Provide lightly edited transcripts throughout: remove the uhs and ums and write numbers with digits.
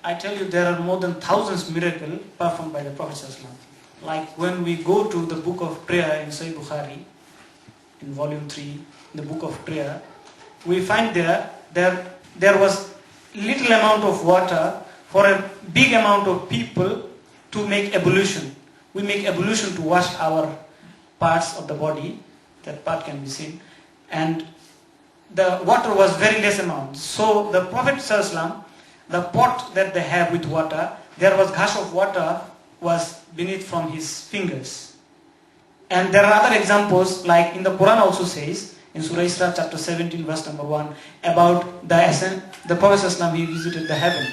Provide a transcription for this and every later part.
I tell you, there are more than thousands miracles performed by the Prophet ﷺ. Like when we go to the book of prayer in Sahih Bukhari, in volume 3, in the book of prayer, we find there was little amount of water for a big amount of people to make ablution. We make ablution to wash our parts of the body. That part can be seen. And the water was very less amount. So the Prophet ﷺ, the pot that they have with water, there was gush of water was beneath from his fingers. And there are other examples, like in the Quran also says, in Surah Isra chapter 17 verse number 1, about the Prophet ﷺ, he visited the heaven.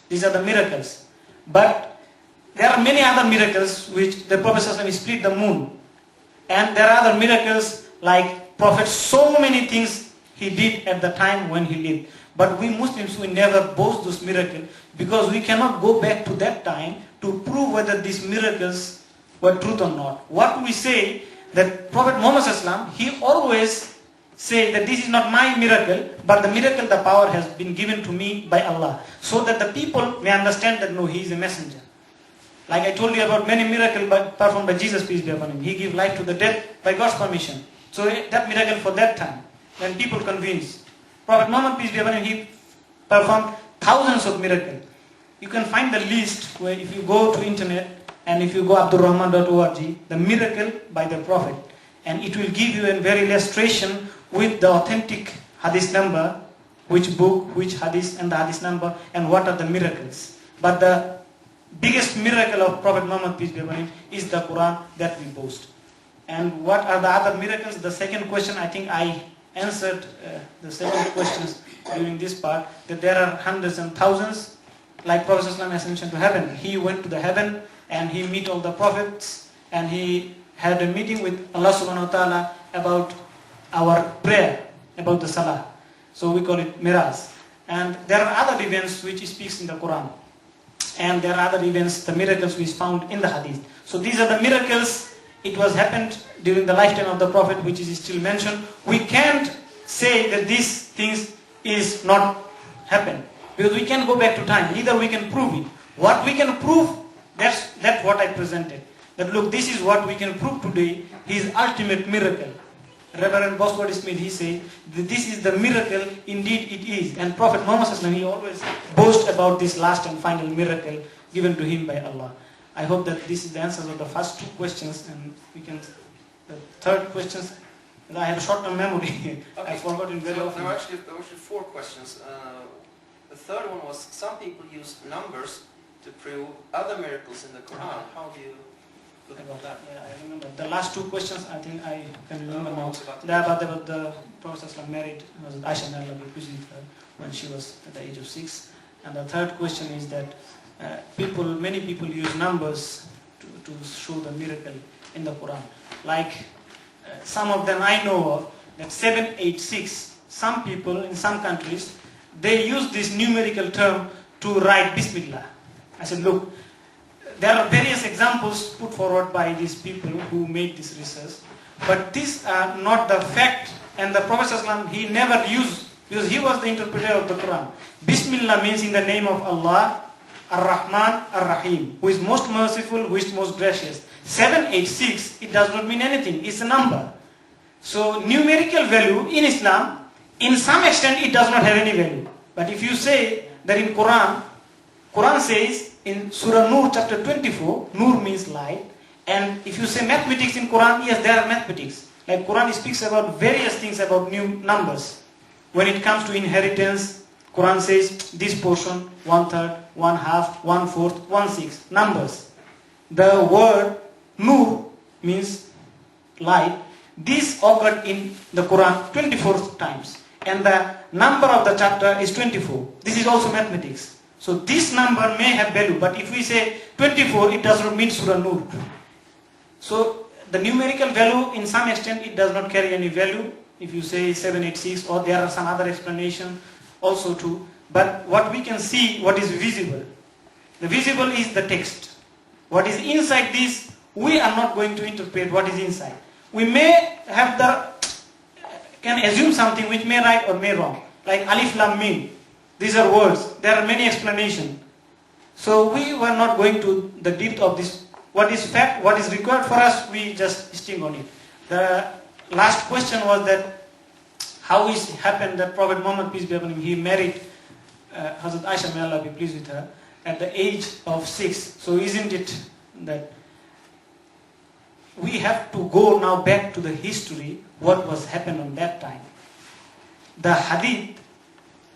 These are the miracles. But there are many other miracles which the Prophet ﷺ split the moon. And there are other miracles like Prophet, so many things he did at the time when he lived. But we Muslims, we never boast those miracles because we cannot go back to that time to prove whether these miracles were truth or not. What we say, that Prophet Muhammad ﷺ, he always say that this is not my miracle, but the miracle, the power has been given to me by Allah. So that the people may understand that no, he is a messenger. Like I told you about many miracles performed by Jesus, peace be upon him. He gave life to the dead by God's permission. So that miracle for that time, when people convinced. Prophet Muhammad, peace be upon him, he performed thousands of miracles. You can find the list where if you go to internet and if you go abdurrahman.org, the miracle by the Prophet. And it will give you a very illustration with the authentic hadith number, which book, which hadith and the hadith number, and what are the miracles. But the biggest miracle of Prophet Muhammad, peace be upon him, is the Quran that we boast. And what are the other miracles? The second question, I think I answered the second questions during this part, that there are hundreds and thousands, like Prophet ﷺ ascension to heaven. He went to the heaven and he met all the prophets and he had a meeting with Allah subhanahu wa ta'ala about our prayer, about the salah. So we call it miraj. And there are other events which he speaks in the Quran. And there are other events, the miracles which is found in the hadith. So these are the miracles. It was happened during the lifetime of the Prophet, which is still mentioned. We can't say that these things is not happened, because we can go back to time. Either we can prove it. What we can prove, that's what I presented. That look, this is what we can prove today, his ultimate miracle. Reverend Boswell Smith, he said, this is the miracle, indeed it is. And Prophet Muhammad ﷺ, he always boasts about this last and final miracle given to him by Allah. I hope that this is the answers of the first two questions, and we can, the third questions, I have short-term memory. Okay. I forgot it very often. There were actually 4 questions. The third one was, some people use numbers to prove other miracles in the Quran. How do you look about that? Yeah, I remember. The last 2 questions, I think I can remember now. They're about the Prophet ﷺ married, was Aisha when she was at the age of 6. And the third question is that many people use numbers to show the miracle in the Quran. Like some of them I know of, that 786, some people in some countries, they use this numerical term to write Bismillah. I said, look, there are various examples put forward by these people who made this research, but these are not the fact, and the Prophet ﷺ, he never used, because he was the interpreter of the Quran. Bismillah means in the name of Allah, Ar-Rahman, Ar-Rahim, who is most merciful, who is most gracious. 786, it does not mean anything, it's a number. So numerical value in Islam, in some extent it does not have any value. But if you say that in Quran says in Surah Nur chapter 24, Nur means light. And if you say mathematics in Quran, yes, there are mathematics. Like Quran speaks about various things about new numbers. When it comes to inheritance, Quran says this portion, 1/3, 1/2, 1/4, 1/6, numbers. The word Nur means light. This occurred in the Quran 24 times. And the number of the chapter is 24. This is also mathematics. So this number may have value, but if we say 24, it does not mean Surah Nur. So the numerical value, in some extent, it does not carry any value. If you say 786, or there are some other explanation also too. But what we can see, what is visible. The visible is the text. What is inside this, we are not going to interpret what is inside. We may can assume something which may right or may wrong. Like Alif Lam Mim. These are words. There are many explanations. So we were not going to the depth of this. What is fact, what is required for us, we just sting on it. The last question was that how it happened that Prophet Muhammad, peace be upon him, he married Hazrat Aisha, may Allah be pleased with her, at the age of 6. So isn't it that we have to go now back to the history, what was happened on that time. The hadith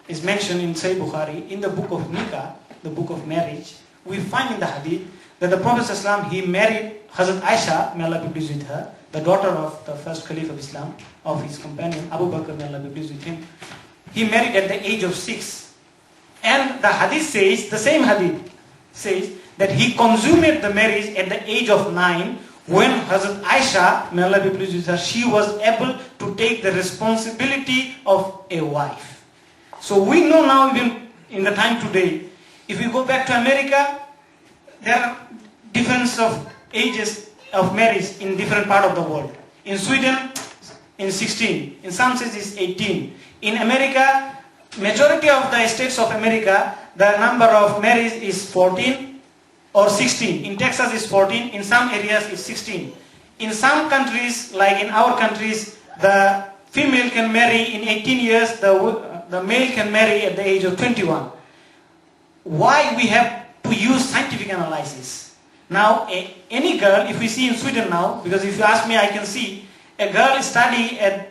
is mentioned in Sahih Bukhari, in the book of Nikah, the book of marriage. We find in the hadith that the Prophet ﷺ, he married Hazrat Aisha, may Allah be pleased with her, the daughter of the first Caliph of Islam, of his companion Abu Bakr, may Allah be pleased with him. He married at the age of 6. And the hadith says, the same hadith says, that he consummated the marriage at the age of 9, when Hazrat Aisha, may Allah be pleased with her, she was able to take the responsibility of a wife. So we know now, even in the time today, if we go back to America, there are difference of ages of marriage in different part of the world. In Sweden, in 16. In some states, it's 18. In America, majority of the states of America, the number of marriage is 14 or 16. In Texas, it's 14. In some areas, it's 16. In some countries, like in our countries, the female can marry in 18 years, the male can marry at the age of 21. Why we have to use scientific analysis? Now, any girl, if we see in Sweden now, because if you ask me, I can see a girl study at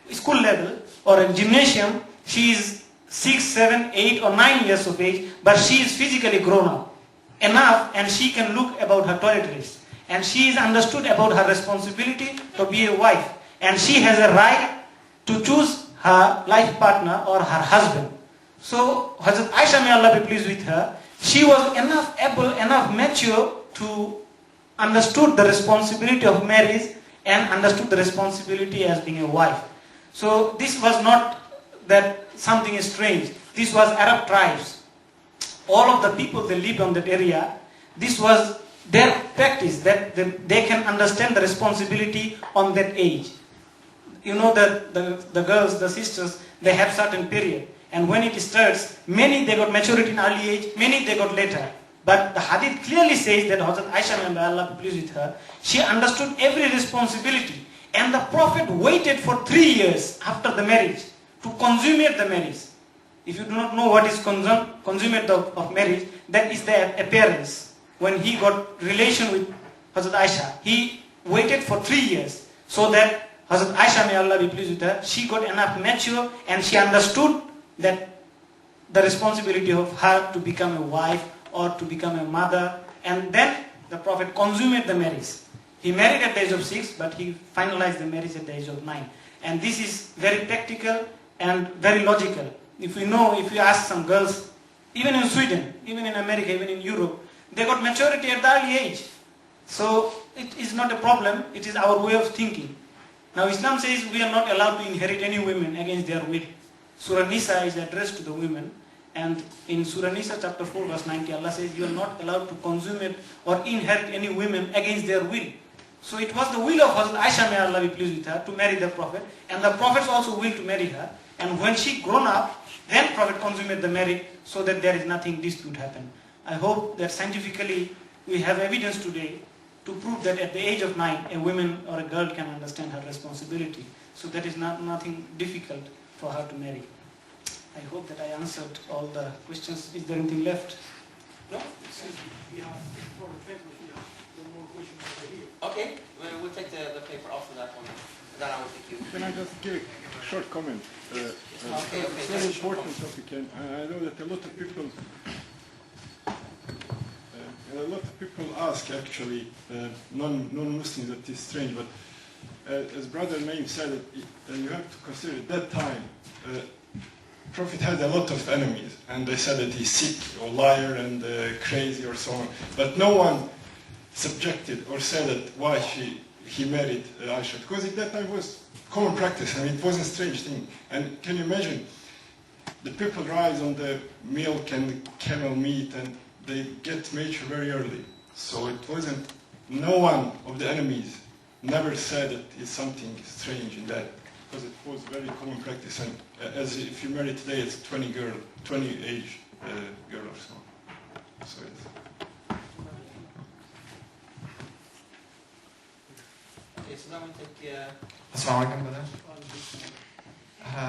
school level or a gymnasium, she is 6, 7, 8 or 9 years of age, but she is physically grown up enough and she can look about her toiletries. And she is understood about her responsibility to be a wife. And she has a right to choose her life partner or her husband. So, Hazrat Aisha, may Allah be pleased with her, she was enough able, enough mature to understood the responsibility of marriage and understood the responsibility as being a wife. So this was not that something is strange. This was Arab tribes. All of the people they lived on that area, this was their practice, that they can understand the responsibility on that age. You know that the girls, the sisters, they have certain period. And when it starts, many they got maturity in early age, many they got later. But the hadith clearly says that Hazrat Aisha, may Allah be pleased with her, she understood every responsibility. And the Prophet waited for 3 years after the marriage to consummate the marriage. If you do not know what is consummate of marriage, that is the appearance. When he got relation with Hazrat Aisha, he waited for 3 years so that Hazrat Aisha, may Allah be pleased with her, she got enough mature and she understood that the responsibility of her to become a wife or to become a mother, and then the Prophet consummated the marriage. He married at the age of 6, but he finalized the marriage at the age of 9. And this is very practical and very logical. If you ask some girls, even in Sweden, even in America, even in Europe, they got maturity at the early age. So it is not a problem, it is our way of thinking. Now Islam says we are not allowed to inherit any women against their will. Surah Nisa is addressed to the women, and in Surah Nisa chapter 4 verse 90, Allah says you are not allowed to consummate or inherit any women against their will. So it was the will of Hazrat Aisha, may Allah be pleased with her, to marry the Prophet, and the Prophet also willed to marry her. And when she grown up, then Prophet consummated the marriage so that there is nothing dispute happen. I hope that scientifically we have evidence today to prove that at the age of 9, a woman or a girl can understand her responsibility. So that is nothing difficult for her to marry. I hope that I answered all the questions. Is there anything left? No? We have for the paper, we have one more question over here. Okay, we'll take the paper after that one. Then I will take you. Can I just give a short comment? Okay, It's very important topic, and I know that a lot of people ask actually non-Muslims, that is strange, but as Brother Naim said, you have to consider at that time Prophet had a lot of enemies, and they said that he's sick or liar and crazy or so on, but no one subjected or said that why he married Aisha, because at that time it was common practice. I mean, it wasn't a strange thing. And can you imagine, the people rise on the milk and camel meat, and they get mature very early. So it wasn't, no one of the enemies never said that it's something strange in that. because it was very common practice, and as if you marry today, it's 20 age girl or so. So it's Okay, so now we take Assalamu alaikum, brother.